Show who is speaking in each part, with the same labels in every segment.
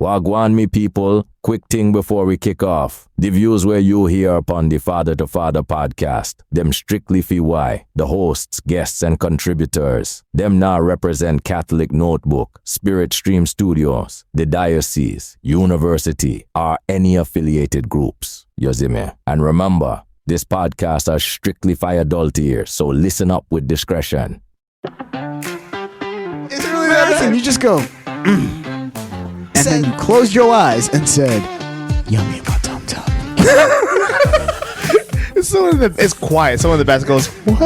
Speaker 1: Wagwan me people, quick thing before we kick off. The views where you hear upon the Father to Father podcast, them strictly for why, the hosts, guests and contributors. Them now represent Catholic Notebook, Spirit Stream Studios, the Diocese, University, or any affiliated groups. You see me? And remember, this podcast are strictly for adult ears, so listen up with discretion.
Speaker 2: Is it really that bad? You just go, and then you closed your eyes and said, "Yummy my tum tum."
Speaker 3: It's quiet. Someone in the back goes, "What?"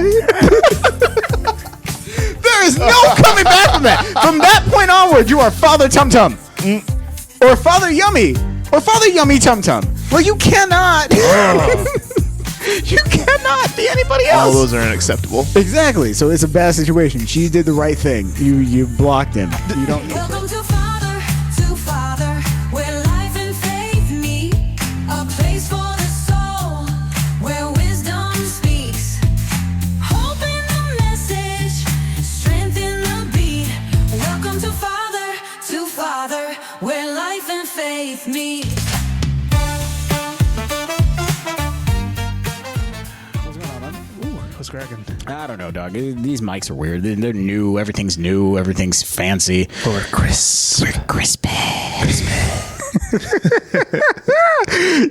Speaker 2: There is no coming back from that. From that point onward, you are Father Tum Tum, or Father Yummy, or Father Yummy Tum Tum. Well, you cannot. You cannot be anybody else.
Speaker 3: All those are unacceptable.
Speaker 2: Exactly. So it's a bad situation. She did the right thing. You blocked him. You don't.
Speaker 4: Welcome to Father, where life and faith meet. A place for the soul, where wisdom speaks. Hope in the message, strength in the beat. Welcome to Father, where life and faith meet.
Speaker 3: What's cracking?
Speaker 5: I don't know, dog. These mics are weird. They're new. Everything's new. Everything's fancy.
Speaker 3: We're crisp.
Speaker 5: We're crispy.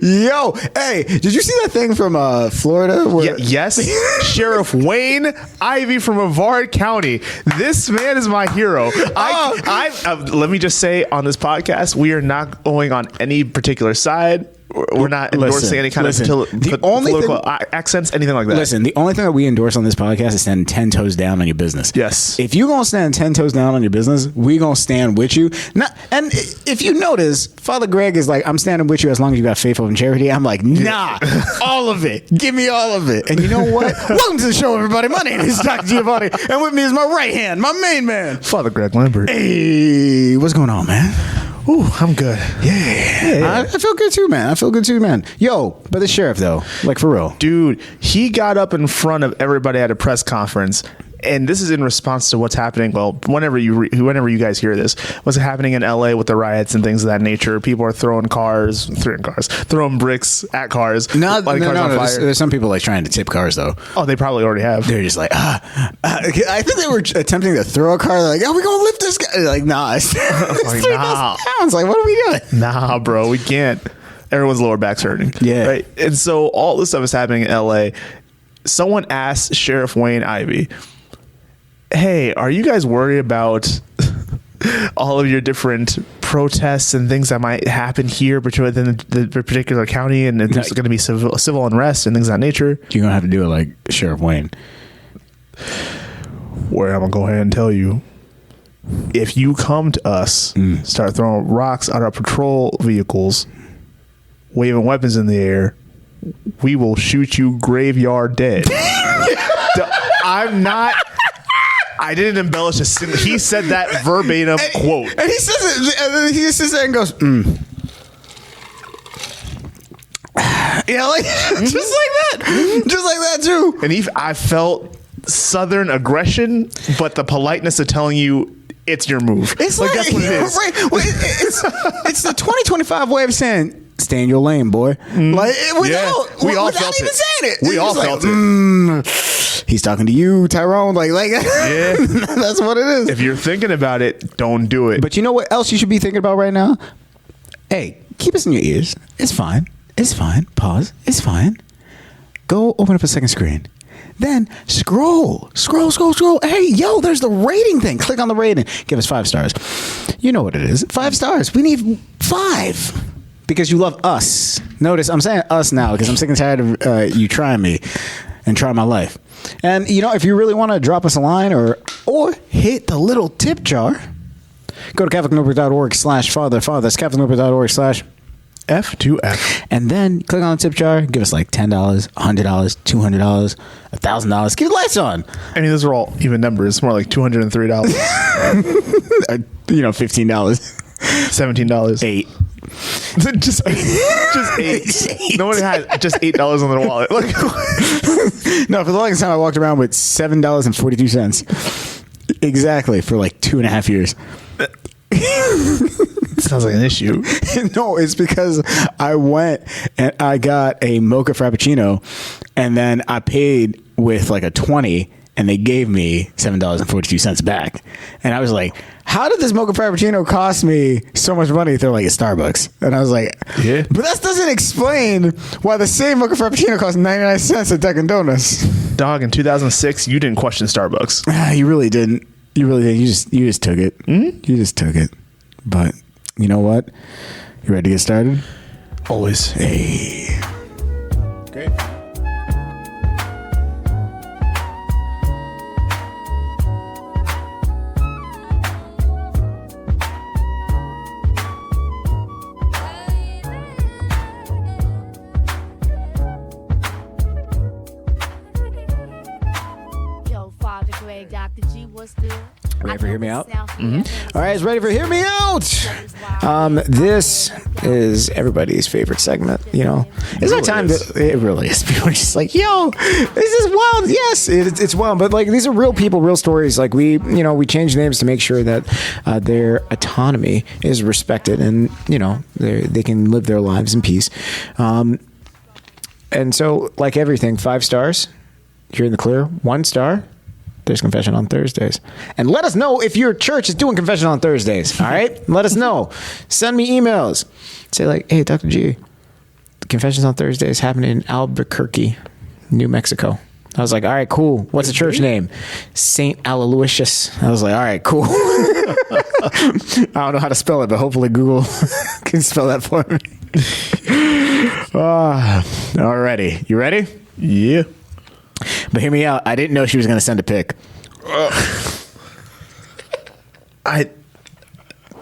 Speaker 2: Yo, hey, did you see that thing from Florida? Where
Speaker 3: Yes. Sheriff Wayne Ivey from Brevard County. This man is my hero. Let me just say on this podcast, we are not going on any particular side. We're not endorsing any kind of political accents, anything like that.
Speaker 5: Listen, the only thing that we endorse on this podcast is standing 10 toes down on your business.
Speaker 3: Yes.
Speaker 5: If you're going to stand 10 toes down on your business, we're going to stand with you. And if you notice, Father Greg is like, I'm standing with you as long as you got faith, hope, and charity. I'm like, nah, all of it. Give me all of it. And you know what? Welcome to the show, everybody. My name is Dr. Giovanni, and with me is my right hand, my main man,
Speaker 3: Father Greg Lambert.
Speaker 5: Hey, what's going on, man?
Speaker 3: Ooh, I'm good.
Speaker 5: Yeah. I feel good too, man. Yo, but the sheriff though, like for real,
Speaker 3: dude, he got up in front of everybody at a press conference, and this is in response to what's happening. Well, whenever you guys hear this, what's happening in LA with the riots and things of that nature. People are throwing bricks at cars.
Speaker 5: No,
Speaker 3: cars on fire.
Speaker 5: There's some people like trying to tip cars though.
Speaker 3: Oh, they probably already have.
Speaker 5: They're just like,
Speaker 2: I think they were attempting to throw a car. They're like, "Oh, we gonna lift this guy?" Like, nah, it's 3,000 pounds. Like, what are we doing?
Speaker 3: Nah, bro, we can't. Everyone's lower back's hurting.
Speaker 5: Yeah.
Speaker 3: Right. And so all this stuff is happening in LA. Someone asked Sheriff Wayne Ivey, "Hey, are you guys worried about all of your different protests and things that might happen here within the particular county, and there's going to be civil unrest and things of that nature?"
Speaker 5: You're going to have to do it like Sheriff Wayne.
Speaker 3: Where I'm going to go ahead and tell you, if you come to us, start throwing rocks at our patrol vehicles, waving weapons in the air, we will shoot you graveyard dead. I didn't embellish a single. He said that verbatim quote.
Speaker 2: And he says it, and then he just sits there and goes, Yeah, like, just like that too.
Speaker 3: And I felt Southern aggression, but the politeness of telling you it's your move.
Speaker 2: It's
Speaker 3: like that's what it is.
Speaker 2: Right. Well, it's the 2025 way of saying, stay in your lane, boy. Like,
Speaker 3: we all felt
Speaker 2: even
Speaker 3: it.
Speaker 2: saying it.
Speaker 3: We all felt it.
Speaker 2: He's talking to you, Tyrone. Like,
Speaker 3: yeah,
Speaker 2: that's what it is.
Speaker 3: If you're thinking about it, don't do it.
Speaker 5: But you know what else you should be thinking about right now? Hey, keep us in your ears. It's fine. Pause. It's fine. Go open up a second screen. Then scroll. Hey, yo, there's the rating thing. Click on the rating. Give us 5 stars. You know what it is. 5 stars. We need 5. Because you love us. Notice, I'm saying us now because I'm sick and tired of you trying me and trying my life. And, you know, if you really want to drop us a line or hit the little tip jar, go to catholicnotebook.org/father. That's catholicnotebook.org/F2F. And then click on the tip jar. Give us like $10, $100, $200, $1,000. Keep the lights on.
Speaker 3: I mean, those are all even numbers. It's more like $203.
Speaker 5: You know, $15.
Speaker 3: $17.
Speaker 5: 8.
Speaker 3: just 8. No one has just $8 on their wallet. Like,
Speaker 5: no, for the longest time I walked around with $7.42. Exactly, for like 2.5 years.
Speaker 3: sounds like an issue.
Speaker 2: No, it's because I went and I got a mocha frappuccino, and then I paid with like a 20, and they gave me $7.42 back. And I was like, how did this mocha frappuccino cost me so much money? They're like, it's Starbucks. And I was like,
Speaker 3: Yeah.
Speaker 2: but that doesn't explain why the same mocha frappuccino costs 99 cents at Dunkin' Donuts.
Speaker 3: Dog, in 2006, you didn't question Starbucks.
Speaker 2: You really didn't. You really didn't. You just took it. You just took it. But you know what? You ready to get started?
Speaker 3: Always.
Speaker 2: Hey. Great.
Speaker 6: Yo, Father Greg, Dr. G, what's good?
Speaker 2: Ready for Hear Me Out?
Speaker 6: Mm-hmm.
Speaker 2: All right, it's ready for Hear Me Out. This is everybody's favorite segment. You know, it's our time. It really is. People are just like, yo, this is wild. Yes, it's wild. But like, these are real people, real stories. Like we change names to make sure that their autonomy is respected, and they can live their lives in peace. And so, like everything, 5 stars, you're in the clear. 1 star. There's confession on Thursdays. And let us know if your church is doing confession on Thursdays. All right? Let us know. Send me emails. Say like, hey, Dr. G, the confessions on Thursdays happening in Albuquerque, New Mexico. I was like, all right, cool. What's the church name? St. Aloysius. I was like, all right, cool. I don't know how to spell it, but hopefully Google can spell that for me. Alrighty. You ready?
Speaker 3: Yeah.
Speaker 2: But hear me out. I didn't know she was going to send a pic.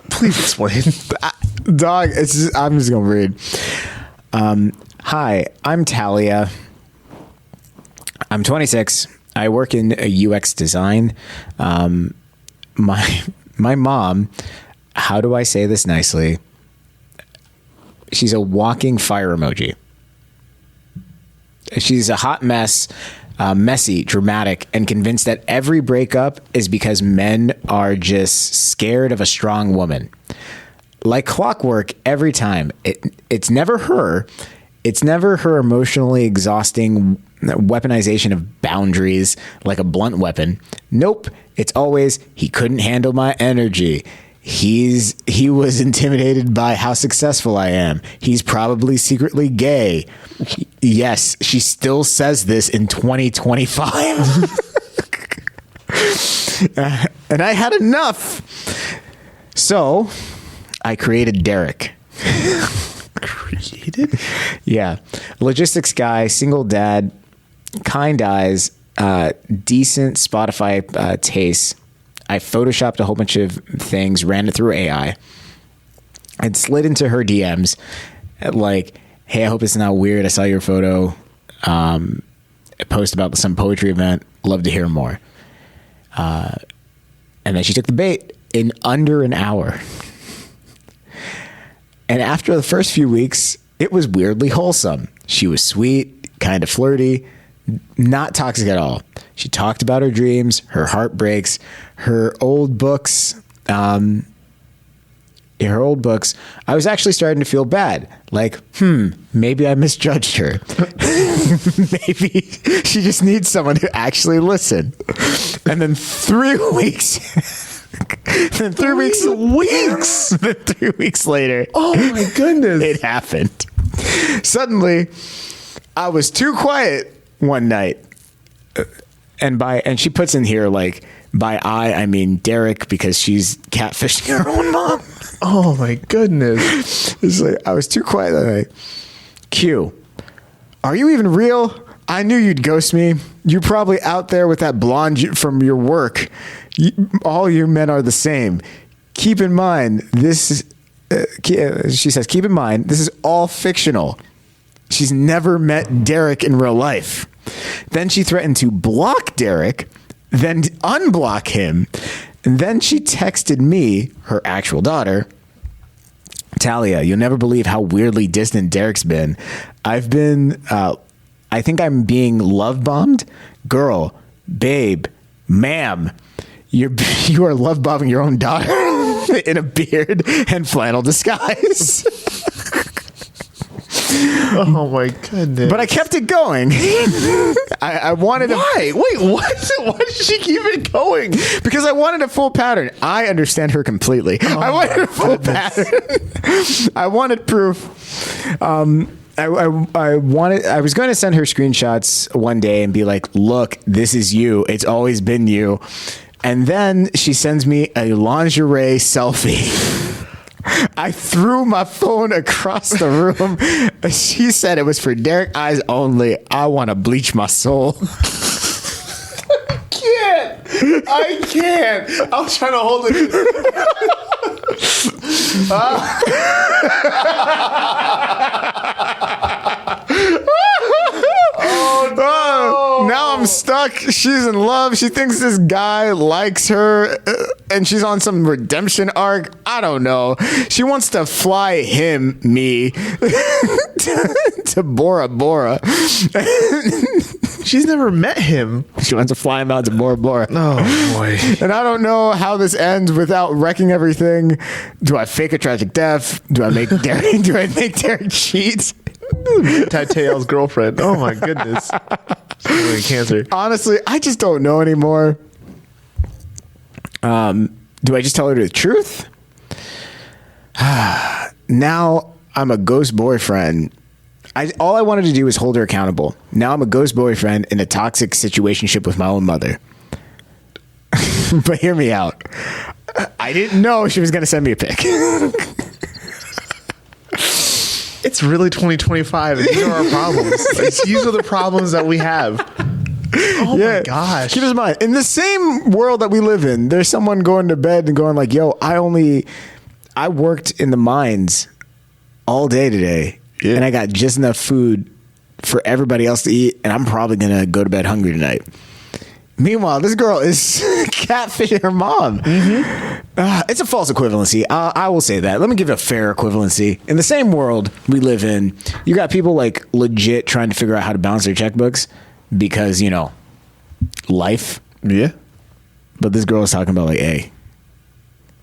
Speaker 3: Please explain.
Speaker 2: Dog, I'm just going to read. Hi, I'm Talia. I'm 26. I work in UX design. My mom, how do I say this nicely? She's a walking fire emoji. She's a hot mess, messy, dramatic, and convinced that every breakup is because men are just scared of a strong woman. Like clockwork every time. It's never her. It's never her emotionally exhausting weaponization of boundaries like a blunt weapon. Nope. It's always, he couldn't handle my energy. He was intimidated by how successful I am. He's probably secretly gay. Yes, she still says this in 2025. And I had enough. So I created Derek.
Speaker 3: Created?
Speaker 2: Yeah. Logistics guy, single dad, kind eyes, decent Spotify tastes. I photoshopped a whole bunch of things, ran it through AI, and slid into her DMs like, hey, I hope it's not weird. I saw your photo. Post about some poetry event. Love to hear more. And then she took the bait in under an hour. And after the first few weeks, it was weirdly wholesome. She was sweet, kind of flirty, not toxic at all. She talked about her dreams, her heartbreaks, her old books. I was actually starting to feel bad. Like, maybe I misjudged her. Maybe she just needs someone to actually listen. And then 3 weeks. Then 3 weeks. Then 3 weeks later.
Speaker 3: Oh my goodness.
Speaker 2: It happened. Suddenly, I was too quiet one night. And she puts in here like, by I mean Derek, because she's catfishing her own mom.
Speaker 3: Oh my goodness.
Speaker 2: It's like, I was too quiet that night. Q, are you even real? I knew you'd ghost me. You're probably out there with that blonde from your work. All you men are the same. Keep in mind, she says, keep in mind, this is all fictional. She's never met Derek in real life. Then she threatened to block Derek, then unblock him. And then she texted me, her actual daughter, Talia, you'll never believe how weirdly distant Derek's been. I think I'm being love bombed. Girl, babe, ma'am, you are love bombing your own daughter. in a beard and flannel disguise.
Speaker 3: Oh my goodness!
Speaker 2: But I kept it going. I wanted to.
Speaker 3: Why? Wait, what? Why did she keep it going?
Speaker 2: Because I wanted a full pattern. I understand her completely. I wanted a full pattern. I wanted proof. I was going to send her screenshots one day and be like, look, this is you. It's always been you. And then she sends me a lingerie selfie. I threw my phone across the room. She said it was for Derek eyes only. I want to bleach my soul.
Speaker 3: I can't. I was trying to hold it.
Speaker 2: Now I'm stuck. She's in love. She thinks this guy likes her, and she's on some redemption arc. I don't know. She wants to fly me, to Bora Bora.
Speaker 3: She's never met him.
Speaker 2: She wants to fly him out to Bora Bora.
Speaker 3: Oh boy.
Speaker 2: And I don't know how this ends without wrecking everything. Do I fake a tragic death? Do I make Derek? Do I make Derek cheat?
Speaker 3: Tateo's girlfriend. Oh my goodness. She's getting cancer.
Speaker 2: Honestly, I just don't know anymore. Do I just tell her the truth? Now I'm a ghost boyfriend. All I wanted to do was hold her accountable. Now I'm a ghost boyfriend in a toxic situationship with my own mother. But hear me out. I didn't know she was going to send me a pic.
Speaker 3: It's really 2025. And these are our problems. These are the problems that we have. Oh my gosh.
Speaker 2: Keep in mind, in the same world that we live in, there's someone going to bed and going like, yo, I worked in the mines all day today. Yeah. And I got just enough food for everybody else to eat, and I'm probably going to go to bed hungry tonight. Meanwhile, this girl is catfishing her mom. Mm-hmm. It's a false equivalency. I will say that. Let me give it a fair equivalency. In the same world we live in, you got people like legit trying to figure out how to balance their checkbooks because, you know, life.
Speaker 3: Yeah.
Speaker 2: But this girl is talking about like, hey,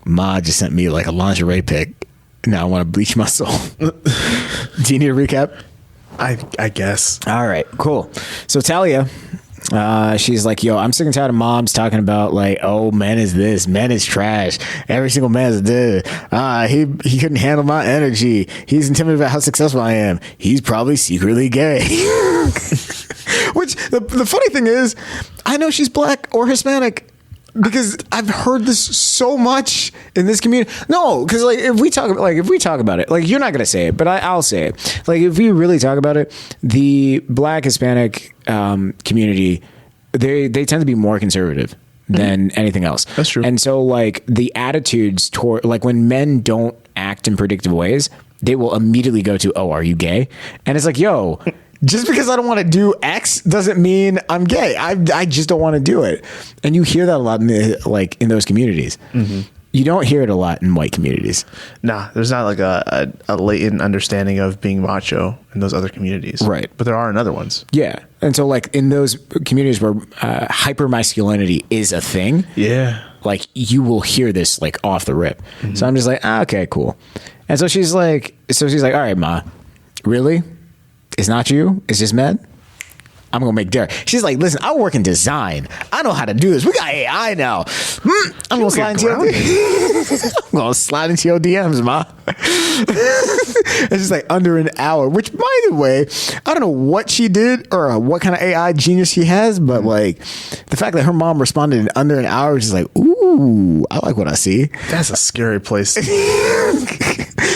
Speaker 2: Ma just sent me like a lingerie pic. Now I want to bleach my soul. Do you need a recap?
Speaker 3: I guess.
Speaker 2: All right, cool. So Talia, she's like, yo, I'm sick and tired of moms talking about like, oh, men is this, men is trash. Every single man is this. He couldn't handle my energy. He's intimidated about how successful I am. He's probably secretly gay. Which the funny thing is, I know she's black or Hispanic. Because I've heard this so much in this community. No, because like if we talk about it, like you're not gonna say it, but I'll say it. Like if we really talk about it, the black Hispanic community, they tend to be more conservative than anything else.
Speaker 3: That's true.
Speaker 2: And so like the attitudes toward like when men don't act in predictable ways, they will immediately go to, oh, are you gay? And it's like, yo. Just because I don't want to do X doesn't mean I'm gay. I just don't want to do it. And you hear that a lot in those communities. Mm-hmm. You don't hear it a lot in white communities.
Speaker 3: Nah, there's not like a latent understanding of being macho in those other communities.
Speaker 2: Right.
Speaker 3: But there are in other ones.
Speaker 2: Yeah. And so like in those communities where hypermasculinity is a thing.
Speaker 3: Yeah.
Speaker 2: Like you will hear this like off the rip. Mm-hmm. So I'm just like, okay, cool. And so she's like, all right, Ma, really? It's not you. It's just men. I'm going to make Derek. She's like, listen, I work in design. I know how to do this. We got AI now. I'm going to slide into your DMs. I'm going to slide into your DMs, Ma. It's just like under an hour, which by the way, I don't know what she did or what kind of AI genius she has, but like the fact that her mom responded in under an hour is just like, ooh, I like what I see.
Speaker 3: That's a scary place.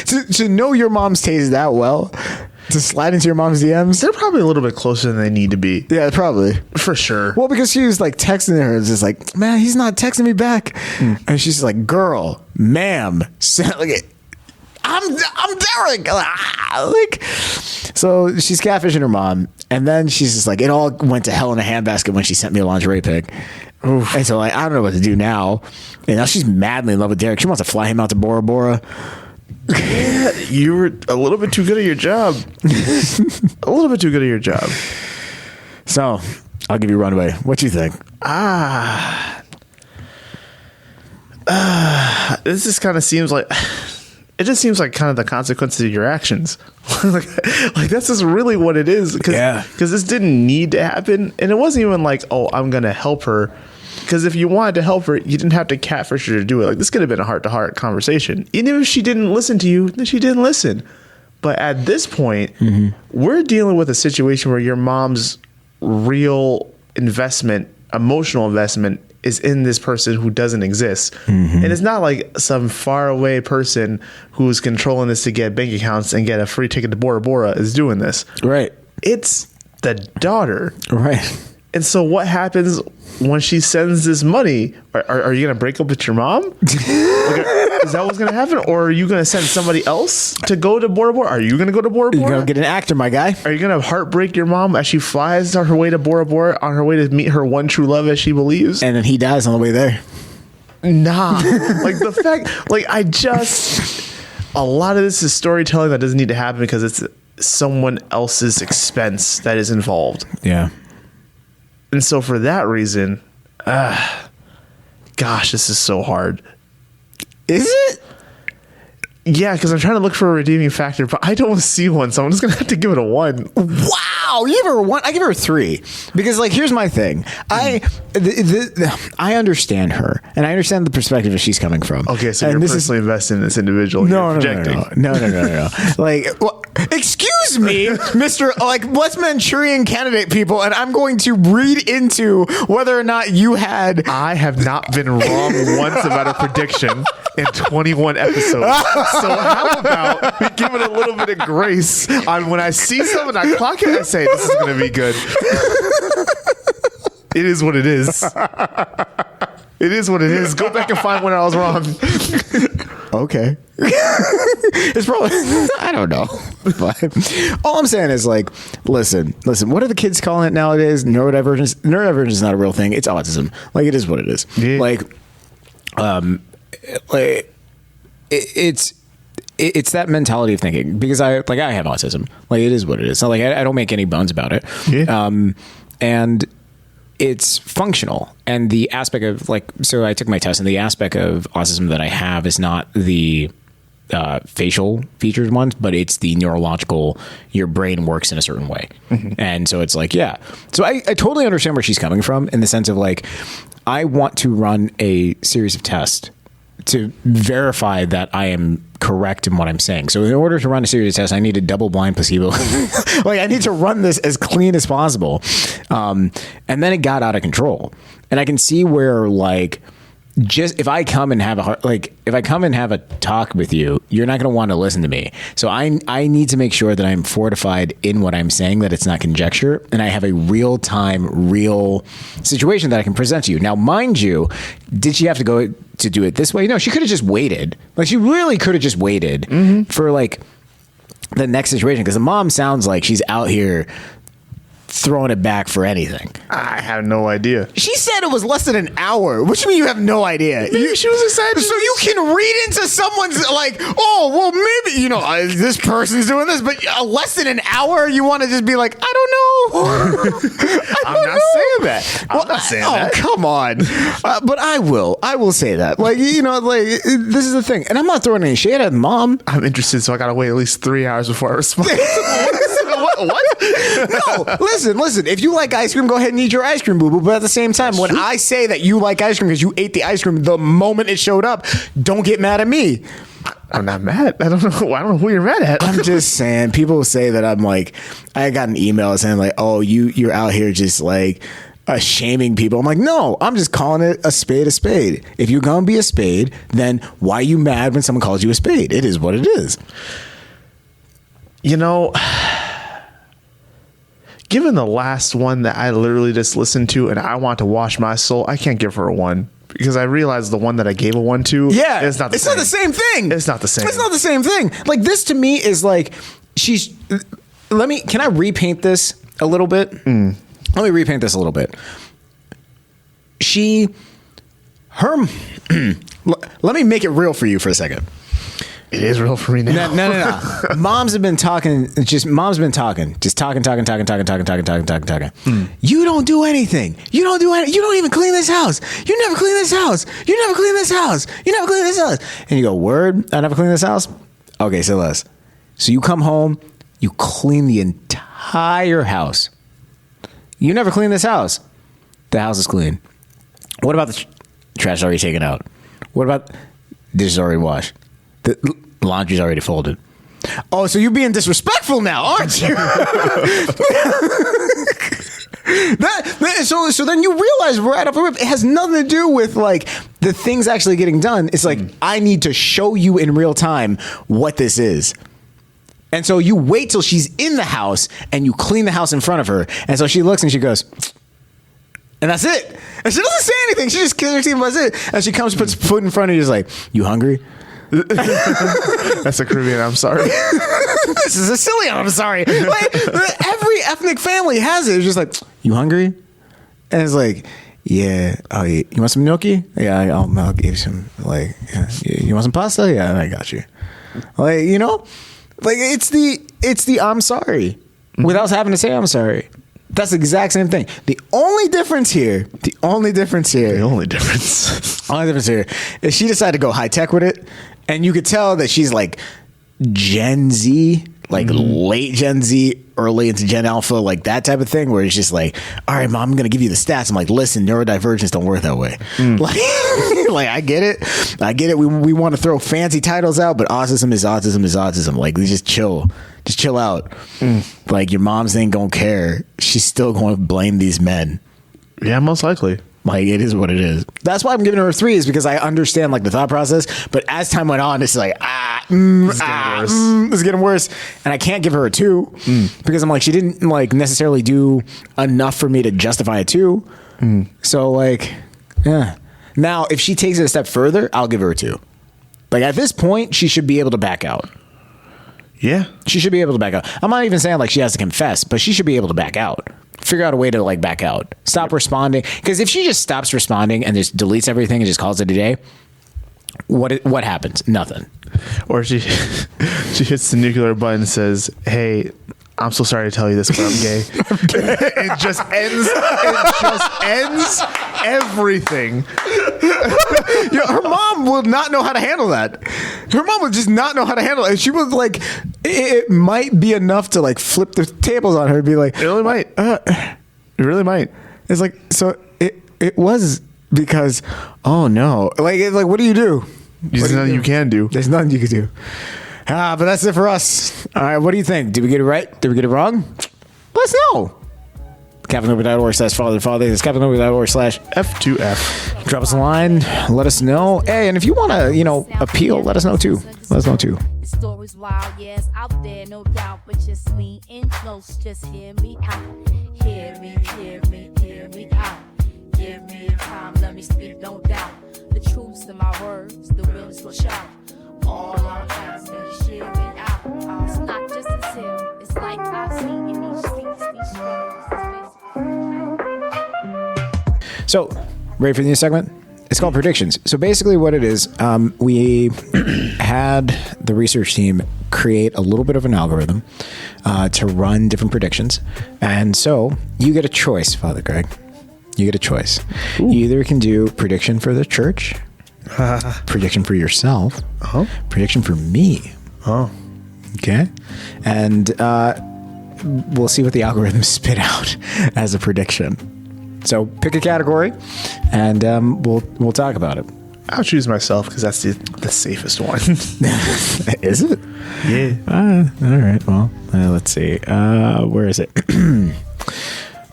Speaker 2: To know your mom's taste that well, to slide into your mom's DMs,
Speaker 3: they're probably a little bit closer than they need to be.
Speaker 2: Yeah, probably.
Speaker 3: For sure.
Speaker 2: Well, because she was like texting her, it's just like, man, he's not texting me back. And she's like, girl, ma'am, like, I'm Derek. Like, so she's catfishing her mom, and then she's just like, it all went to hell in a handbasket when she sent me a lingerie pic. Oof. And so like, I don't know what to do now. And now she's madly in love with Derek. She wants to fly him out to Bora Bora.
Speaker 3: Yeah, you were a little bit too good at your job. A little bit too good at your job.
Speaker 2: So, I'll give you a runaway. What do you think?
Speaker 3: This just kind of seems like it just seems like kind of the consequences of your actions. like that's just really what it is. Because this didn't need to happen, and it wasn't even like, oh, I'm gonna help her. Because if you wanted to help her, you didn't have to catfish her to do it. Like, this could have been a heart-to-heart conversation. Even if she didn't listen to you, then she didn't listen. But at this point, we're dealing with a situation where your mom's real investment, emotional investment, is in this person who doesn't exist. And it's not like some faraway person who's controlling this to get bank accounts and get a free ticket to Bora Bora is doing this.
Speaker 2: Right.
Speaker 3: It's the daughter.
Speaker 2: Right.
Speaker 3: And so what happens when she sends this money? Are you going to break up with your mom? Is that what's going to happen? Or are you going to send somebody else to go to Bora Bora? Are you going to go to Bora Bora?
Speaker 2: You're going to get an actor, my guy.
Speaker 3: Are you going to heartbreak your mom as she flies on her way to Bora Bora, on her way to meet her one true love as she believes?
Speaker 2: And then he dies on the way there.
Speaker 3: Nah. Like the fact, like a lot of this is storytelling that doesn't need to happen because it's someone else's expense that is involved.
Speaker 2: Yeah.
Speaker 3: And so for that reason, gosh, this is so hard.
Speaker 2: Is it?
Speaker 3: Yeah, because I'm trying to look for a redeeming factor, but I don't see one, so I'm just gonna have to give it a 1.
Speaker 2: Wow, you give her a 1. I give her a 3 because, like, here's my thing. I understand her, and I understand the perspective that she's coming from.
Speaker 3: Okay, so
Speaker 2: and
Speaker 3: you're personally invested in this individual.
Speaker 2: No.
Speaker 3: No.
Speaker 2: Like, excuse me, Mr. Like, let's Manchurian candidate people, and I'm going to read into whether or not you had.
Speaker 3: I have not been wrong once about a prediction in 21 episodes. So how about we give it a little bit of grace on when I see something, I clock it, I say, this is going to be good. It is what it is. It is what it is. Go back and find when I was wrong.
Speaker 2: Okay. It's probably, I don't know. But all I'm saying is, like, listen, what are the kids calling it nowadays? Neurodivergence. Neurodivergence is not a real thing. It's autism. Like, it is what it is.
Speaker 3: Yeah.
Speaker 2: It's that mentality of thinking, because I have autism. Like, it is what it is. So, like, I don't make any bones about it.
Speaker 3: Yeah.
Speaker 2: And it's functional. And the aspect of, like, so I took my test, and the aspect of autism that I have is not the facial features ones, but it's the neurological, your brain works in a certain way. And so it's like, yeah. So I totally understand where she's coming from, in the sense of, like, I want to run a series of tests to verify that I am correct in what I'm saying. So in order to run a series of tests, I need a double-blind placebo. Like, I need to run this as clean as possible. And then it got out of control. And I can see where, like, just if I come and have a talk with you, you're not going to want to listen to me. So I need to make sure that I'm fortified in what I'm saying, that it's not conjecture, and I have a real situation that I can present to you. Now, mind you, did she have to go to do it this way? No, she could have just waited. Like, she really could have just waited for, like, the next situation, because the mom sounds like she's out here throwing it back for anything.
Speaker 3: I have no idea.
Speaker 2: She said it was less than an hour. What do you mean you have no idea?
Speaker 3: Maybe she was excited.
Speaker 2: So you can read into someone's, like, oh, well, maybe, you know, this person's doing this, but less than an hour, you want to just be like, I don't know.
Speaker 3: I'm not saying that. I'm not saying that.
Speaker 2: Oh, come on. But I will say that. Like, you know, like, this is the thing. And I'm not throwing any shade at mom.
Speaker 3: I'm interested, so I got to wait at least 3 hours before I respond. What?
Speaker 2: No, listen. If you like ice cream, go ahead and eat your ice cream, boo-boo. But at the same time, when I say that you like ice cream because you ate the ice cream the moment it showed up, don't get mad at me.
Speaker 3: I'm not mad. I don't know who you're mad at.
Speaker 2: I'm just saying, people say that I'm like, I got an email saying, like, oh, you're out here just, like, shaming people. I'm like, no, I'm just calling it a spade a spade. If you're going to be a spade, then why are you mad when someone calls you a spade? It is what it is.
Speaker 3: You know, given the last one that I literally just listened to and I want to wash my soul, I can't give her a 1 because I realized the one that I gave a 1 to.
Speaker 2: Yeah,
Speaker 3: it's not the same.
Speaker 2: Not the same thing.
Speaker 3: It's not the same.
Speaker 2: It's not the same thing. Like, this to me is like, can I repaint this a little bit? Let me repaint this a little bit. Let me make it real for you for a second.
Speaker 3: It is real for me now.
Speaker 5: No. Moms have been talking. Just talking. You don't do anything. You don't even clean this house. You never clean this house. You never clean this house. You never clean this house. And you go, word? I never clean this house? Okay, say less. So you come home, you clean the entire house. You never clean this house. The house is clean. What about the trash already taken out? What about dishes already washed? The laundry's already folded. Oh, so you're being disrespectful now, aren't you? So then you realize right off the rip, it has nothing to do with like the things actually getting done. It's like, I need to show you in real time what this is. And so you wait till she's in the house and you clean the house in front of her. And so she looks and she goes, and that's it. And she doesn't say anything. She just kills her teeth and that's it. And she comes, puts food in front of you, is like, you hungry?
Speaker 3: That's a Caribbean. I'm sorry.
Speaker 5: This is a Sicilian. I'm sorry. Like, every ethnic family has it. It's just like, you hungry? And it's like, yeah. Oh, you want some gnocchi? Yeah, I'll give you some. Like, yeah. You want some pasta? Yeah, I got you. Like, you know, like it's the I'm sorry without having to say I'm sorry. That's the exact same thing. The only difference here is she decided to go high tech with it. And you could tell that she's like Gen Z, like late Gen Z, early into Gen Alpha, like that type of thing, where it's just like, all right, mom, I'm going to give you the stats. I'm like, listen, neurodivergence don't work that way. Like, I get it. We want to throw fancy titles out, but autism is autism. Like, we just chill out. Like, your mom's ain't going to care. She's still going to blame these men.
Speaker 3: Yeah, most likely.
Speaker 5: Like, it is what it is. That's why I'm giving her a 3, is because I understand like the thought process. But as time went on, it's like, it's getting worse. And I can't give her a 2 because I'm like, she didn't like necessarily do enough for me to justify a 2. So like, yeah. Now, if she takes it a step further, I'll give her a 2. Like, at this point, she should be able to back out.
Speaker 3: Yeah.
Speaker 5: She should be able to back out. I'm not even saying like she has to confess, but she should be able to back out. Figure out a way to like back out. Stop responding. Because if she just stops responding and just deletes everything and just calls it a day, what happens? Nothing.
Speaker 3: Or she hits the nuclear button and says, hey, I'm so sorry to tell you this, but I'm gay. It just ends everything.
Speaker 5: Her mom will not know how to handle that. Her mom would just not know how to handle it. She was like, it might be enough to like flip the tables on her and be like,
Speaker 3: it really might. It really might.
Speaker 5: It's like, so it was because, oh no. Like what do you do?
Speaker 3: There's nothing you can do.
Speaker 5: There's nothing you can do. But that's it for us. All right, what do you think? Did we get it right? Did we get it wrong? Let us know. CaptainOver.org/father. That's CaptainOver.org/F2F. Drop us a line. Let us know. Hey, and if you want to, appeal, let us know too.
Speaker 6: The story's wild, yes, out there, no doubt, but just lean in close, just hear me out. Hear me out. Give me time, let me speak, no doubt. The truths in my words, the realness will shout. All I'm asking is hear me out. It's not just a tale, it's like I've seen in these streets, these stories.
Speaker 5: So, ready for the new segment? It's called Predictions. So basically what it is, we had the research team create a little bit of an algorithm to run different predictions. And so you get a choice, Father Greg. You get a choice. Ooh. You either can do prediction for the church, prediction for yourself, prediction for me. Oh. Okay. And we'll see what the algorithm spit out as a prediction. So pick a category, and we'll talk about it.
Speaker 3: I'll choose myself because that's the safest one.
Speaker 5: Is it? Yeah. All right. Well, let's see. Where is it?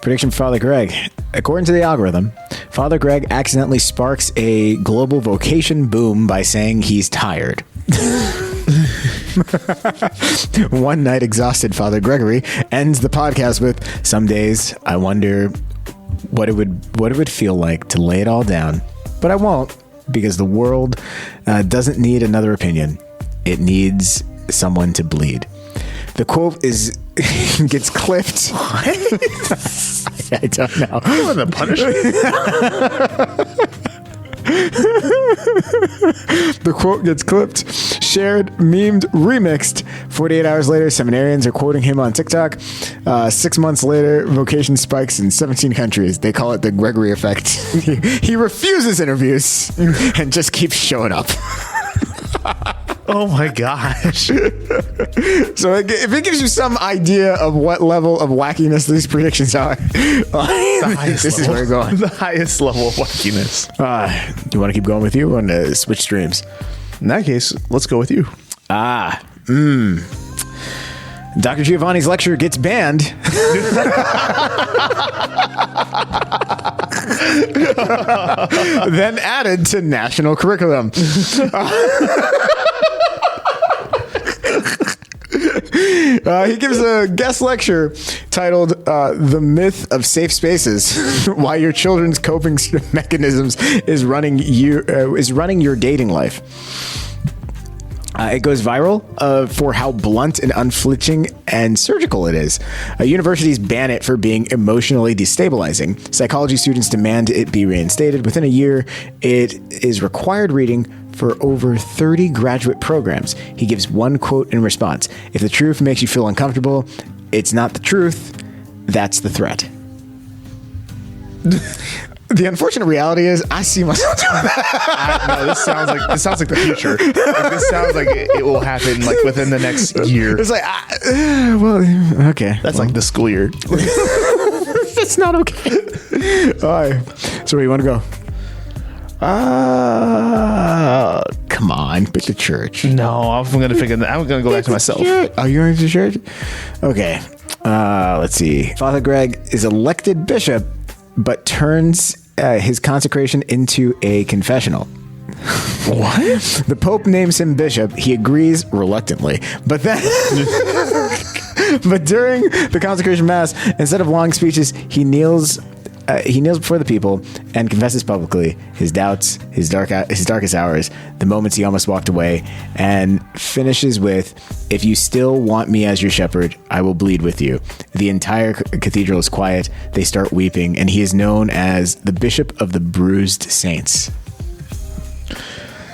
Speaker 5: Prediction for Father Greg. According to the algorithm, Father Greg accidentally sparks a global vocation boom by saying he's tired. One night exhausted Father Gregory ends the podcast with, "Some days I wonder what it would feel like to lay it all down, but I won't, because the world doesn't need another opinion. It needs someone to bleed." The quote gets clipped. What? I don't know.
Speaker 3: You want the punishment?
Speaker 5: The quote gets clipped shared, memed, remixed. 48 hours later, seminarians are quoting him on TikTok. 6 months later, vocation spikes in 17 countries. They call it the Gregory effect. He refuses interviews and just keeps showing up.
Speaker 3: Oh my gosh.
Speaker 5: So if it gives you some idea of what level of wackiness these predictions are, this is where we're going.
Speaker 3: The highest level of wackiness.
Speaker 5: Do you want to keep going with you or want to switch streams?
Speaker 3: In that case, let's go with you.
Speaker 5: Dr. Giovanni's lecture gets banned. Then added to national curriculum. He gives a guest lecture titled "The Myth of Safe Spaces: Why Your Children's Coping Mechanisms is running your dating life." It goes viral for how blunt and unflinching and surgical it is. Universities ban it for being emotionally destabilizing. Psychology students demand it be reinstated. Within a year, it is required reading for over 30 graduate programs. He gives one quote in response: "If the truth makes you feel uncomfortable, it's not the truth, that's the threat." The unfortunate reality is, I see myself doing that.
Speaker 3: No, this sounds like the future. Like, this sounds like it will happen like within the next year.
Speaker 5: It's like, well, okay.
Speaker 3: That's like the school year.
Speaker 5: It's not okay. All right. So where you want to go? Come on, pick the church.
Speaker 3: No, I'm gonna go back to myself.
Speaker 5: Oh, you're going to church? Okay. Let's see. Father Greg is elected bishop, but turns his consecration into a confessional. What? The Pope names him bishop. He agrees reluctantly, but then, but during the consecration mass, instead of long speeches, he kneels before the people and confesses publicly his doubts, his darkest hours, the moments he almost walked away, and finishes with, "If you still want me as your shepherd, I will bleed with you." The entire cathedral is quiet. They start weeping, and he is known as the Bishop of the Bruised Saints.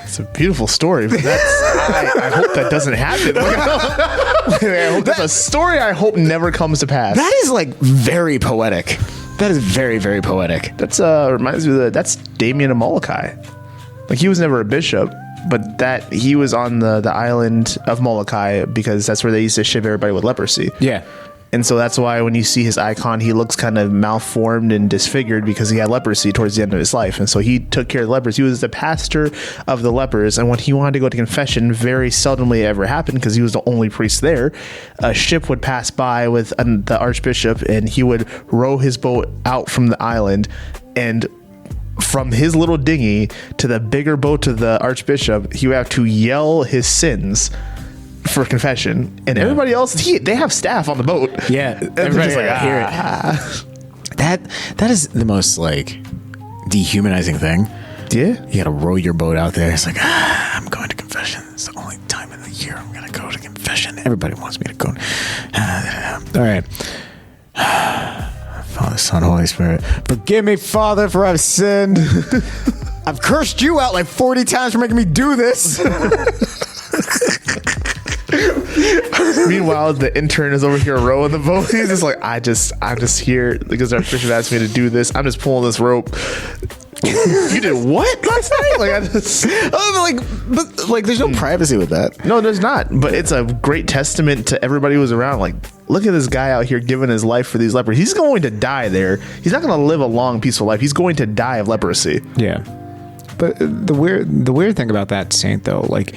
Speaker 3: It's a beautiful story, but I hope that doesn't happen. Like, I hope that's a story I hope never comes to pass.
Speaker 5: That is like very poetic. That is very, very poetic.
Speaker 3: That's reminds me of that's Damien of Molokai. Like, he was never a bishop, but that he was on the island of Molokai because that's where they used to ship everybody with leprosy.
Speaker 5: Yeah.
Speaker 3: And so that's why when you see his icon, he looks kind of malformed and disfigured because he had leprosy towards the end of his life. And so he took care of the lepers. He was the pastor of the lepers. And when he wanted to go to confession, very seldomly ever happened because he was the only priest there. A ship would pass by with the archbishop, and he would row his boat out from the island, and from his little dinghy to the bigger boat to the archbishop, he would have to yell his sins for confession, and everybody else, they have staff on the boat.
Speaker 5: Yeah,
Speaker 3: everybody's like,
Speaker 5: hear it. That is the most like dehumanizing thing.
Speaker 3: Yeah,
Speaker 5: you gotta row your boat out there. It's like, I'm going to confession. It's the only time in the year I'm gonna go to confession. Everybody wants me to go. All right. Father, Son, Holy Spirit, forgive me, Father, for I've sinned. I've cursed you out like 40 times for making me do this.
Speaker 3: Meanwhile, the intern is over here rowing the boat. He's just like, I'm just here because our bishop asked me to do this. I'm just pulling this rope. You did what last night?
Speaker 5: But there's no privacy with that.
Speaker 3: No, there's not. But it's a great testament to everybody who was around. Like, look at this guy out here giving his life for these lepers. He's going to die there. He's not going to live a long, peaceful life. He's going to die of leprosy.
Speaker 5: Yeah. But the weird thing about that saint, though, like,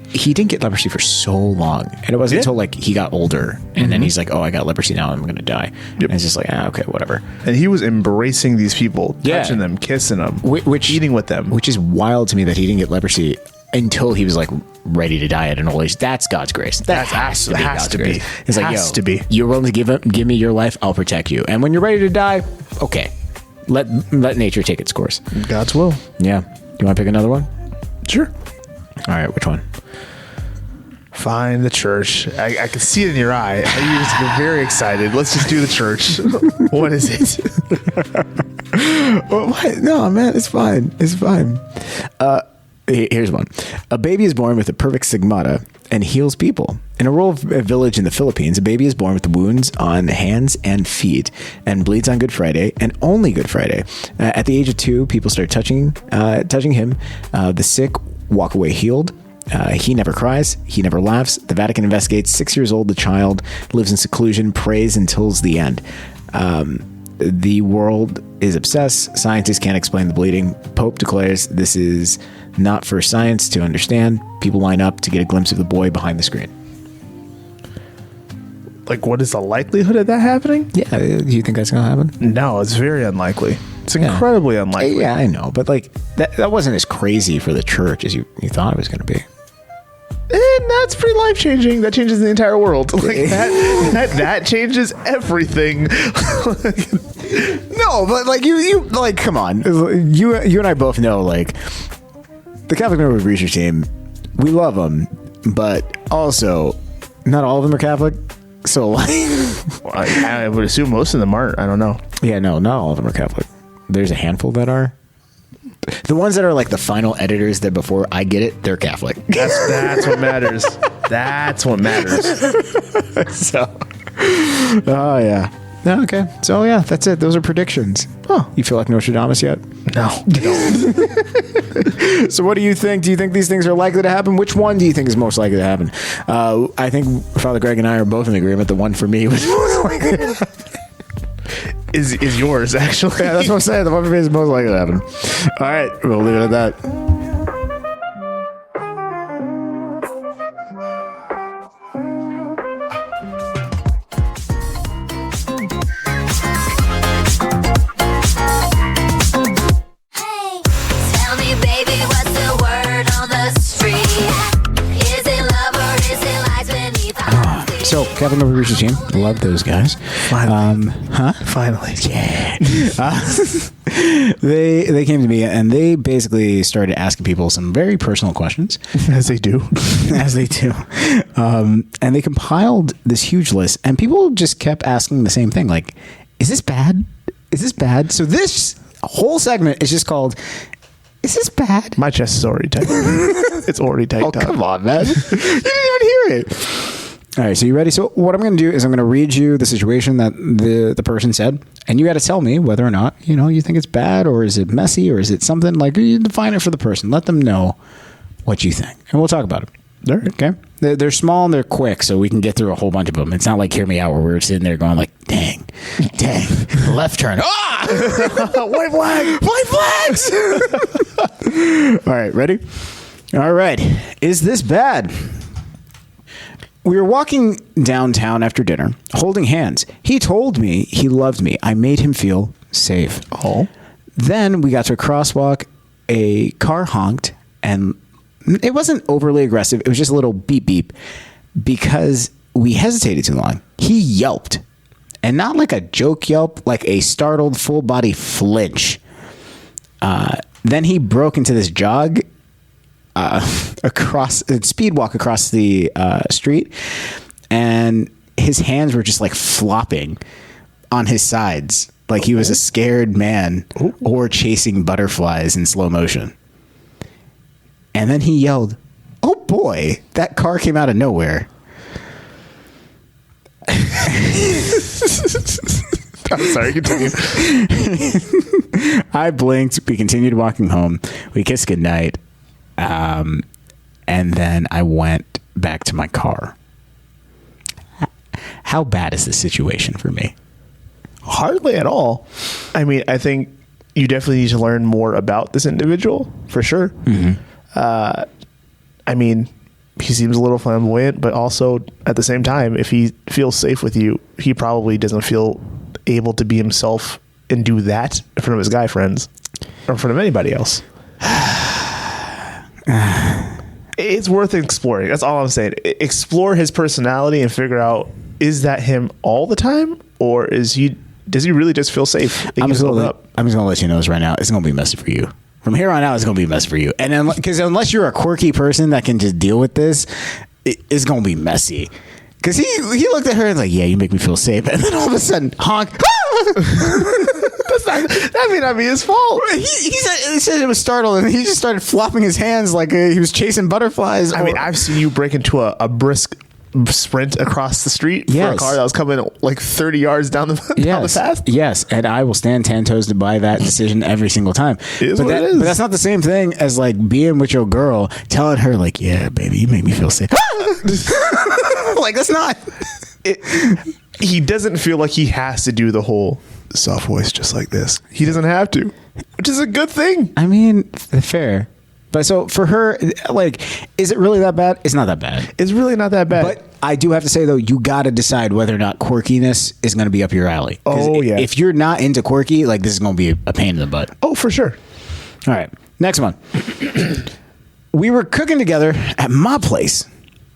Speaker 5: he didn't get leprosy for so long, and it wasn't until like he got older, and then he's like, "Oh, I got leprosy now. I'm gonna die." Yep. And it's just like, okay, whatever.
Speaker 3: And he was embracing these people, touching them, kissing them, eating with them,
Speaker 5: which is wild to me that he didn't get leprosy until he was like ready to die at an old age. That's God's grace. That has to be. It's like,
Speaker 3: has to be.
Speaker 5: You're willing to give me your life, I'll protect you. And when you're ready to die, okay, let nature take its course.
Speaker 3: God's will.
Speaker 5: Yeah. You want to pick another one?
Speaker 3: Sure.
Speaker 5: All right. Which one?
Speaker 3: Find the church. I can see it in your eye. You just get very excited. Let's just do the church. What is it?
Speaker 5: What? No, man, it's fine. It's fine. Here's one. A baby is born with a perfect stigmata and heals people. In a rural village in the Philippines, a baby is born with wounds on hands and feet and bleeds on Good Friday and only Good Friday. At the age of 2, people start touching him. The sick walk away healed. He never cries. He never laughs. The Vatican investigates. 6 years old, the child lives in seclusion, prays until the end. The world is obsessed. Scientists can't explain the bleeding. Pope declares this is not for science to understand. People line up to get a glimpse of the boy behind the screen.
Speaker 3: Like, what is the likelihood of that happening?
Speaker 5: Yeah, do you think that's going to happen?
Speaker 3: No, it's very unlikely. It's incredibly unlikely.
Speaker 5: Yeah, I know. But like that wasn't as crazy for the church as you thought it was going to be.
Speaker 3: And that's pretty life changing. That changes the entire world. Like that changes everything.
Speaker 5: No, but like you like, come on. You and I both know, like, the Catholic Neighborhood Research Team, we love them, but also not all of them are Catholic. So like,
Speaker 3: I would assume most of them aren't. I don't know.
Speaker 5: Yeah, no, not all of them are Catholic. There's a handful that are. The ones that are like the final editors that before I get it, they're Catholic.
Speaker 3: That's what matters. That's what matters.
Speaker 5: So, oh yeah. Okay. So yeah, that's it. Those are predictions. Oh, you feel like Nostradamus yet?
Speaker 3: No.
Speaker 5: So what do you think? Do you think these things are likely to happen? Which one do you think is most likely to happen? I think Father Greg and I are both in agreement. The one for me was most likely to happen.
Speaker 3: Is yours, actually.
Speaker 5: Yeah, that's what I'm saying. The one for me is most likely to happen. All right. We'll leave it at that.
Speaker 4: Hey, tell me, baby, what's the word on the street? Is it love or is it lies beneath our feet?
Speaker 5: So, Catholic Neighborhood Research Team, love those guys.
Speaker 3: Finally.
Speaker 5: Finally. Yeah. They came to me and they basically started asking people some very personal questions.
Speaker 3: As they do.
Speaker 5: As they do. And they compiled this huge list and people just kept asking the same thing. Like, is this bad? Is this bad? So this whole segment is just called, is this bad?
Speaker 3: My chest is already tight. It's already tight.
Speaker 5: Oh, come on, man. You didn't even hear it. All right, so you ready? So what I'm going to do is I'm going to read you the situation that the person said, and you got to tell me whether or not, you think it's bad, or is it messy, or is it something, like, you define it for the person. Let them know what you think, and we'll talk about it.
Speaker 3: All right.
Speaker 5: Okay? They're small and they're quick, so we can get through a whole bunch of them. It's not like Hear Me Out where we're sitting there going like, dang, left turn. Ah!
Speaker 3: White flag.
Speaker 5: White flags! All right, ready? All right. Is this bad? We were walking downtown after dinner, holding hands. He told me he loved me. I made him feel safe.
Speaker 3: Oh.
Speaker 5: Then we got to a crosswalk. A car honked, and it wasn't overly aggressive. It was just a little beep beep because we hesitated too long. He yelped, and not like a joke yelp, like a startled full body flinch. Then he broke into this jog speed walk across the street, and his hands were just like flopping on his sides like he was a scared man or chasing butterflies in slow motion. And then he yelled, "Oh boy, that car came out of nowhere."
Speaker 3: I'm sorry, continue.
Speaker 5: I blinked. We continued walking home. We kissed goodnight. And then I went back to my car. How bad is this situation for me?
Speaker 3: Hardly at all. I mean, I think you definitely need to learn more about this individual, for sure.
Speaker 5: Mm-hmm.
Speaker 3: I mean, he seems a little flamboyant, but also at the same time, if he feels safe with you, he probably doesn't feel able to be himself and do that in front of his guy friends or in front of anybody else. It's worth exploring. That's all I'm saying. Explore his personality and figure out, is that him all the time, or does he really just feel safe?
Speaker 5: I'm just going to let you know this right now. It's going to be messy for you. From here on out, it's going to be messy for you. And because unless you're a quirky person that can just deal with this, it's going to be messy. Because he looked at her and like, yeah, you make me feel safe. And then all of a sudden, honk.
Speaker 3: That's That may not be his fault.
Speaker 2: He said it was startled, and he just started flopping his hands like he was chasing butterflies.
Speaker 3: I mean, I've seen you break into a brisk sprint across the street for a
Speaker 5: Yes.
Speaker 3: car that was coming like 30 yards down the path.
Speaker 5: Yes, and I will stand 10 toes to buy that decision every single time.
Speaker 3: It is
Speaker 5: but
Speaker 3: what it is.
Speaker 5: But that's not the same thing as like being with your girl, telling her like, "Yeah, baby, you make me feel sick."
Speaker 2: like that's not.
Speaker 3: He doesn't feel like he has to do the whole soft voice just like this. He doesn't have to, which is a good thing.
Speaker 5: I mean, fair. But so for her, like, is it really that bad? It's not that bad.
Speaker 3: It's really not that bad.
Speaker 5: But I do have to say, though, you got to decide whether or not quirkiness is going to be up your alley. 'Cause
Speaker 3: Oh, yeah.
Speaker 5: If you're not into quirky, like, this is going to be a pain in the butt.
Speaker 3: oh, for sure.
Speaker 5: All right. Next one. We were cooking together at my place.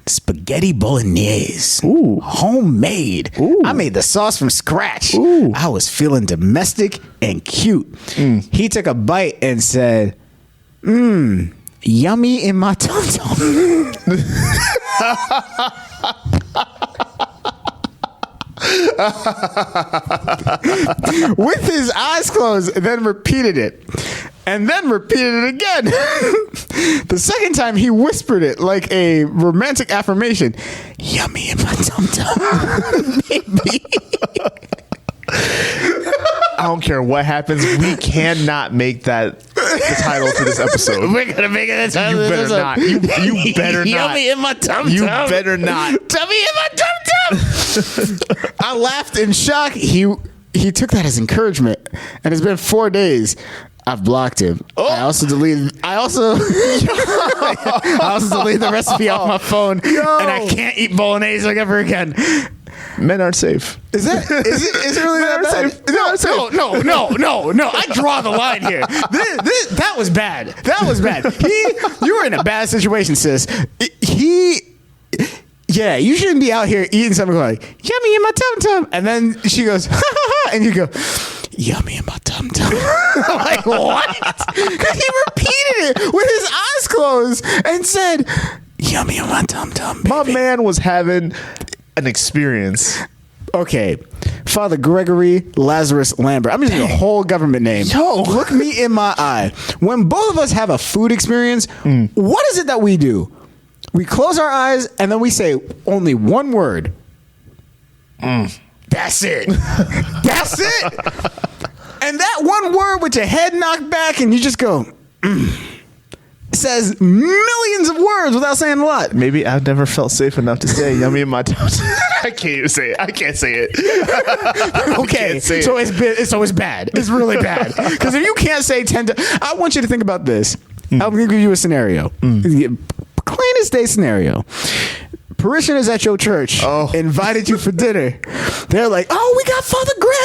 Speaker 5: Spaghetti bolognese.
Speaker 3: Ooh.
Speaker 5: Homemade.
Speaker 3: Ooh.
Speaker 5: I made the sauce from scratch.
Speaker 3: Ooh.
Speaker 5: I was feeling domestic and cute. He took a bite and said, yummy in my tum tum.
Speaker 2: With his eyes closed, and then repeated it. And then repeated it again. The second time, he whispered it like a romantic affirmation. Yummy in my tum tum. Baby.
Speaker 3: I don't care what happens. We cannot make that the title to this episode.
Speaker 2: We're going to make it a title.
Speaker 3: You better not. You better not.
Speaker 2: Yummy in my tum tum.
Speaker 3: You better not.
Speaker 2: Tummy in my tum tum. I laughed in shock. He took that as encouragement, and it's been 4 days. I've blocked him. I also deleted the recipe off my phone, and I can't eat bolognese like ever again.
Speaker 3: Men aren't safe.
Speaker 2: Is it really that bad? No. I draw the line here. That was bad. That was bad. You were in a bad situation, sis. Yeah, you shouldn't be out here eating something like yummy in my tum tum, and then she goes ha ha ha, and you go yummy in my tum tum. Like what? Because he repeated it with his eyes closed and said yummy in my tum tum.
Speaker 3: My man was having an experience.
Speaker 2: Okay, Father Gregory Lazarus Lambert. I'm using a whole government name.
Speaker 3: Yo.
Speaker 2: Look me in my eye. When both of us have a food experience, what is it that we do? We close our eyes and then we say only one word. That's it. That's it. And that one word with your head knocked back and you just go, says millions of words without saying a lot.
Speaker 3: Maybe I've never felt safe enough to say yummy in my tum. I can't even say it. I can't say it.
Speaker 2: Okay, so it's bad. It's really bad. Because if you can't say 10 times, I want you to think about this. I'm going to give you a scenario. Cleanest day scenario. Parishioners at your church invited you for dinner. They're like, oh, we got Father Greg.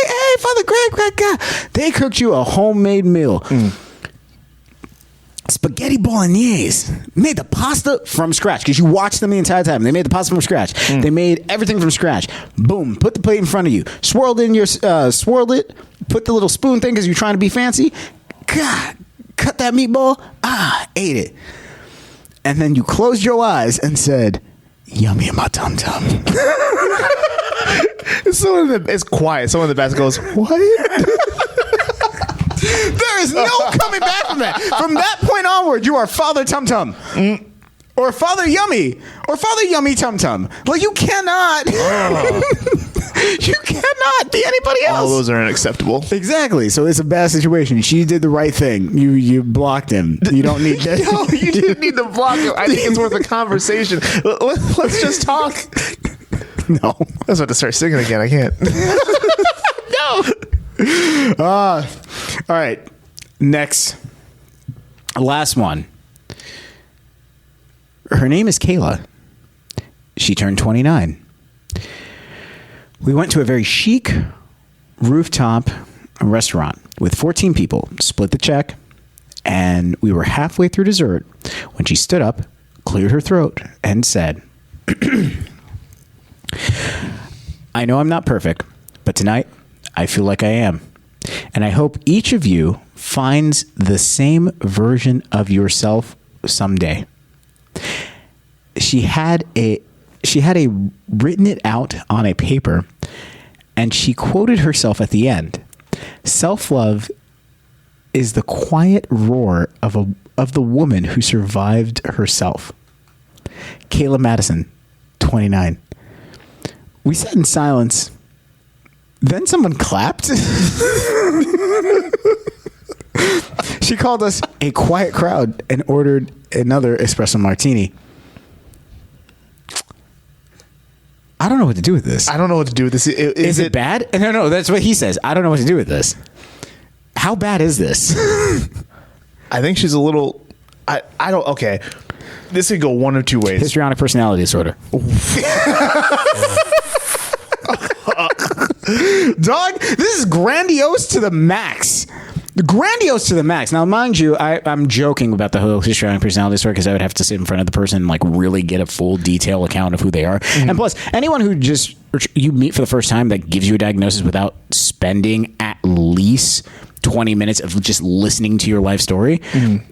Speaker 2: Hey, Father Greg. They cooked you a homemade meal. Spaghetti bolognese. Made the pasta from scratch because you watched them the entire time. They made the pasta from scratch. They made everything from scratch. Boom. Put the plate in front of you. Swirled it. Put the little spoon thing because you're trying to be fancy. God, cut that meatball. Ate it. And then you closed your eyes and said, yummy in my tum tum.
Speaker 3: It's quiet. Someone in the back goes, what?
Speaker 2: There is no coming back from that. From that point onward, you are Father Tum Tum. Or Father Yummy. Or Father Yummy Tum Tum. Like, you cannot. You cannot be anybody else.
Speaker 3: All those are unacceptable.
Speaker 2: Exactly. So it's a bad situation. She did the right thing. You blocked him. You don't need that.
Speaker 3: No, you didn't need to block him. I think it's worth a conversation. Let's just talk.
Speaker 2: No.
Speaker 3: I was about to start singing again. I can't.
Speaker 2: No. All right. Next.
Speaker 5: Last one. Her name is Kayla. She turned 29. We went to a very chic rooftop restaurant with 14 people, split the check, and we were halfway through dessert when she stood up, cleared her throat, and said, I know I'm not perfect, but tonight I feel like I am. And I hope each of you finds the same version of yourself someday. She had written it out on a paper, and she quoted herself at the end. Self-love is the quiet roar of the woman who survived herself. Kayla Madison, 29. We sat in silence. Then someone clapped. She called us a quiet crowd and ordered another espresso martini. I don't know what to do with this.
Speaker 3: I don't know what to do with this.
Speaker 5: Is it bad? No, that's what he says. I don't know what to do with this. How bad is this?
Speaker 3: I think she's a little. I don't. Okay, this could go one of two ways.
Speaker 5: Histrionic personality disorder. Dog, this is grandiose to the max. Grandiose to the max. Now, mind you, I'm joking about the whole histrionic personality disorder because I would have to sit in front of the person and like really get a full detail account of who they are. Mm-hmm. And plus, anyone who just you meet for the first time that gives you a diagnosis without spending at least 20 minutes of just listening to your life story,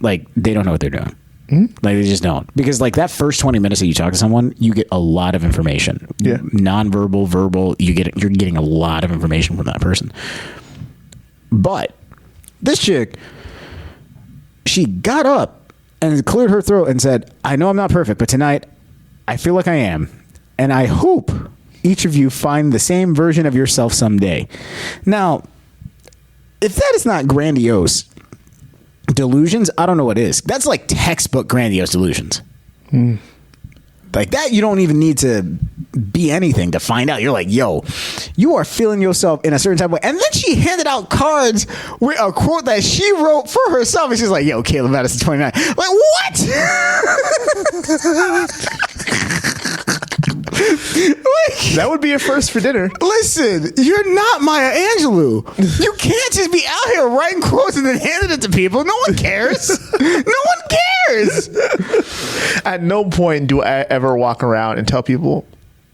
Speaker 5: like they don't know what they're doing. Like they just don't, because like that first 20 minutes that you talk to someone, you get a lot of information.
Speaker 3: Yeah,
Speaker 5: non-verbal, verbal. You're getting a lot of information from that person. But this chick, she got up and cleared her throat and said, "I know I'm not perfect, but tonight I feel like I am, and I hope each of you find the same version of yourself someday." Now, if that is not grandiose delusions, I don't know what is. That's like textbook grandiose delusions. Like that, you don't even need to be anything to find out. You're like, yo, you are feeling yourself in a certain type of way. And then she handed out cards with a quote that she wrote for herself. And she's like, yo, Caleb Madison 29. Like, what?
Speaker 3: That would be a first for dinner.
Speaker 5: Listen, you're not Maya Angelou. You can't just be out here writing quotes and then handing it to people. No one cares. No one cares.
Speaker 3: At no point do I ever walk around and tell people,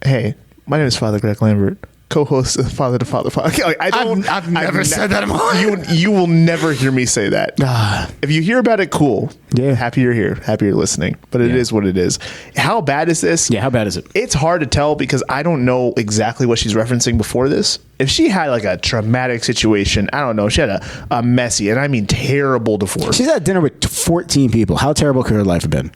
Speaker 3: "Hey, my name is Father Greg Lambert, co-host of Father to Father podcast." Like,
Speaker 5: I've never said that in my life.
Speaker 3: You will never hear me say that. If you hear about it, cool.
Speaker 5: Yeah.
Speaker 3: Happy you're here. Happy you're listening. But it is what it is. How bad is this?
Speaker 5: Yeah, how bad is it?
Speaker 3: It's hard to tell because I don't know exactly what she's referencing before this. If she had like a traumatic situation, I don't know. She had a messy, and I mean terrible divorce.
Speaker 5: She's at dinner with 14 people. How terrible could her life have been?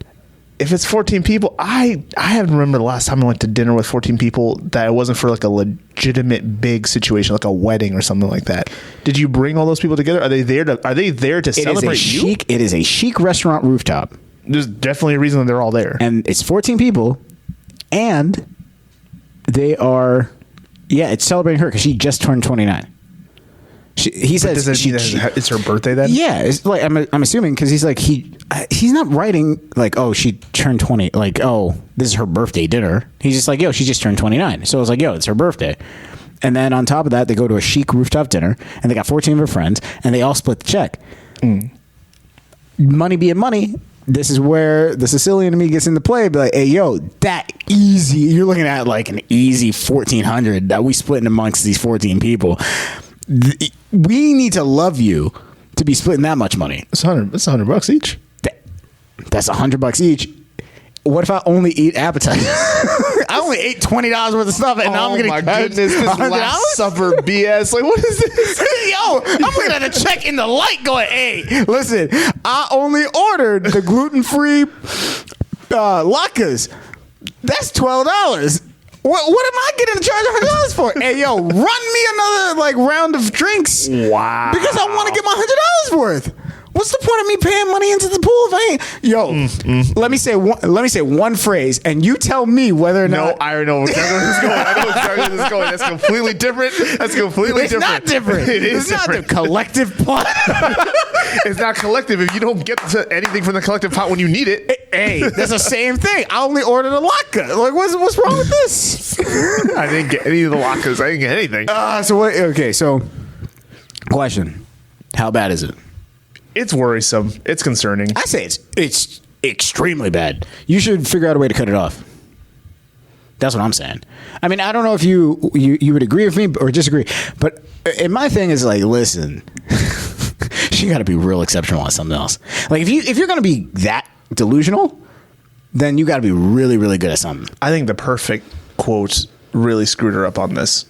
Speaker 3: If it's 14 people, I haven't remember the last time I went to dinner with 14 people that it wasn't for like a legitimate big situation, like a wedding or something like that. Did you bring all those people together? Are they there to celebrate you?
Speaker 5: It is a chic restaurant rooftop.
Speaker 3: There's definitely a reason that they're all there.
Speaker 5: And it's 14 people, and they are, it's celebrating her because she just turned 29. He says
Speaker 3: it's her birthday then?
Speaker 5: Yeah, it's like I'm assuming because he's like he's not writing like, oh, she turned 20, like, oh, this is her birthday dinner. He's just like, yo, she just turned 29. So I was like, yo, it's her birthday. And then on top of that, they go to a chic rooftop dinner and they got 14 of her friends and they all split the check. Money being money, this is where the Sicilian in me gets into play. Be like, hey, yo, that easy. You're looking at like an easy 1,400 that we splitting amongst these 14 people. We need to love you to be splitting that much money.
Speaker 3: It's $100 each.
Speaker 5: That's $100 each. What if I only eat appetizers? I only ate $20 worth of stuff, and now I'm getting
Speaker 3: goodness, this Last Supper BS. Like, what is this?
Speaker 5: Yo, I'm looking at the check in the light, going, "Hey, listen, I only ordered the gluten-free latkes. That's $12. What am I getting charged $100 for? Hey, yo, run me another like round of drinks.
Speaker 3: Wow.
Speaker 5: Because I want to get my $100 worth. What's the point of me paying money into the pool if I ain't? Yo, let me say one phrase, and you tell me whether or not.
Speaker 3: No, I know exactly where this is going. I know exactly where this is going. That's completely different.
Speaker 5: It's not different.
Speaker 3: It's
Speaker 5: not the collective pot.
Speaker 3: It's not collective if you don't get to anything from the collective pot when you need it.
Speaker 5: Hey, that's the same thing. I only ordered a latke. Like, what's wrong with this?
Speaker 3: I didn't get any of the latkes. I didn't get anything.
Speaker 5: So question: how bad is it?
Speaker 3: It's worrisome. It's concerning.
Speaker 5: I say it's extremely bad. You should figure out a way to cut it off. That's what I'm saying. I mean, I don't know if you would agree with me or disagree, but my thing is like, listen, she got to be real exceptional on something else. Like if you're going to be that delusional, then you got to be really, really good at something.
Speaker 3: I think the perfect quote really screwed her up on this.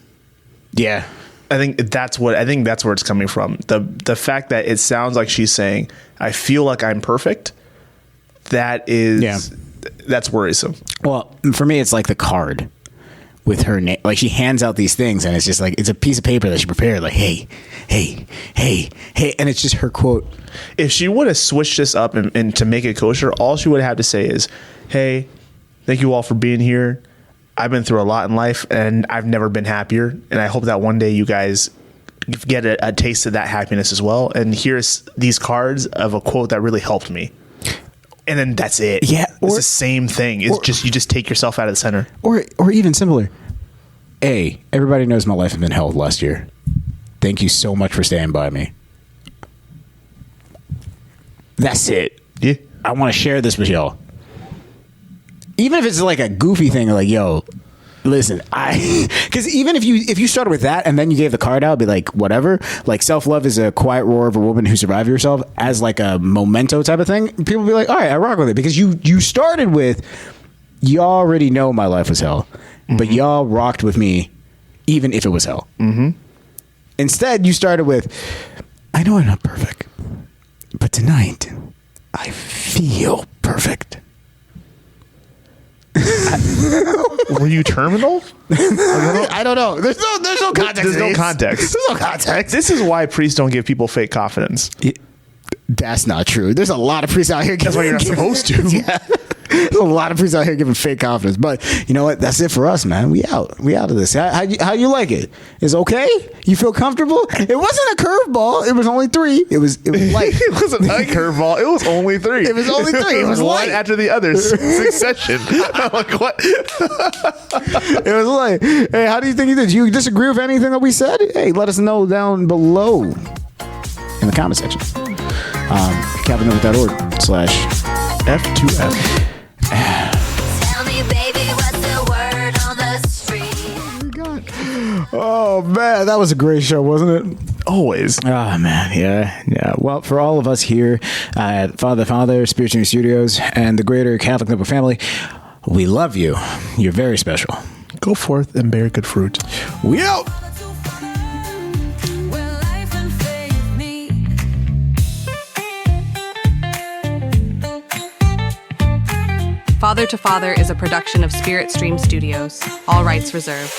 Speaker 5: Yeah.
Speaker 3: I think that's where it's coming from. The fact that it sounds like she's saying, I feel like I'm perfect. That's worrisome.
Speaker 5: Well, for me, it's like the card with her name. Like, she hands out these things, and it's just like, it's a piece of paper that she prepared. Like, hey, and it's just her quote.
Speaker 3: If she would have switched this up and to make it kosher, all she would have had to say is, hey, thank you all for being here. I've been through a lot in life, and I've never been happier. And I hope that one day you guys get a taste of that happiness as well. And here's these cards of a quote that really helped me. And then that's it.
Speaker 5: Yeah.
Speaker 3: It's the same thing. It's just, you just take yourself out of the center.
Speaker 5: Or even simpler. A, everybody knows my life has been hell last year. Thank you so much for staying by me. That's it.
Speaker 3: Yeah.
Speaker 5: I want to share this with y'all. Even if it's like a goofy thing, like, yo, listen, because even if you started with that and then you gave the card out, be like, whatever, like, self-love is a quiet roar of a woman who survived yourself, as like a memento type of thing, people will be like, all right, I rock with it, because you started with, you already know my life was hell, but y'all rocked with me even if it was hell. Instead, you started with, I know I'm not perfect, but tonight I feel perfect.
Speaker 3: Were you terminal?
Speaker 5: I don't know. There's no context.
Speaker 3: There's no context.
Speaker 5: There's no context.
Speaker 3: This is why priests don't give people fake confidence.
Speaker 5: That's not true. There's a lot of priests out here.
Speaker 3: That's why you're not supposed to.
Speaker 5: Yeah. There's a lot of priests out here giving fake confidence. But you know what? That's it for us, man. We out of this. How you like it? It's okay? You feel comfortable? It wasn't a curveball. It was only 3. It was light.
Speaker 3: It wasn't a curveball. It was only 3.
Speaker 5: It was only 3. It was
Speaker 3: one
Speaker 5: light.
Speaker 3: after the other. Succession. I'm like, what?
Speaker 5: It was like, hey, how do you think you did? Do you disagree with anything that we said? Hey, let us know down below in the comment section. CatholicNetwork.org/F2F.
Speaker 4: Tell me, baby, what's the word on the street?
Speaker 5: Oh man, that was a great show, wasn't it?
Speaker 3: Always.
Speaker 5: Oh man, yeah. Well, for all of us here at Father Spiritual News Studios and the greater Catholic Network family, we love you. You're very special.
Speaker 3: Go forth and bear good fruit.
Speaker 5: We out.
Speaker 4: Where life and faith meet.
Speaker 7: Father to Father is a production of Spirit Stream Studios. All rights reserved.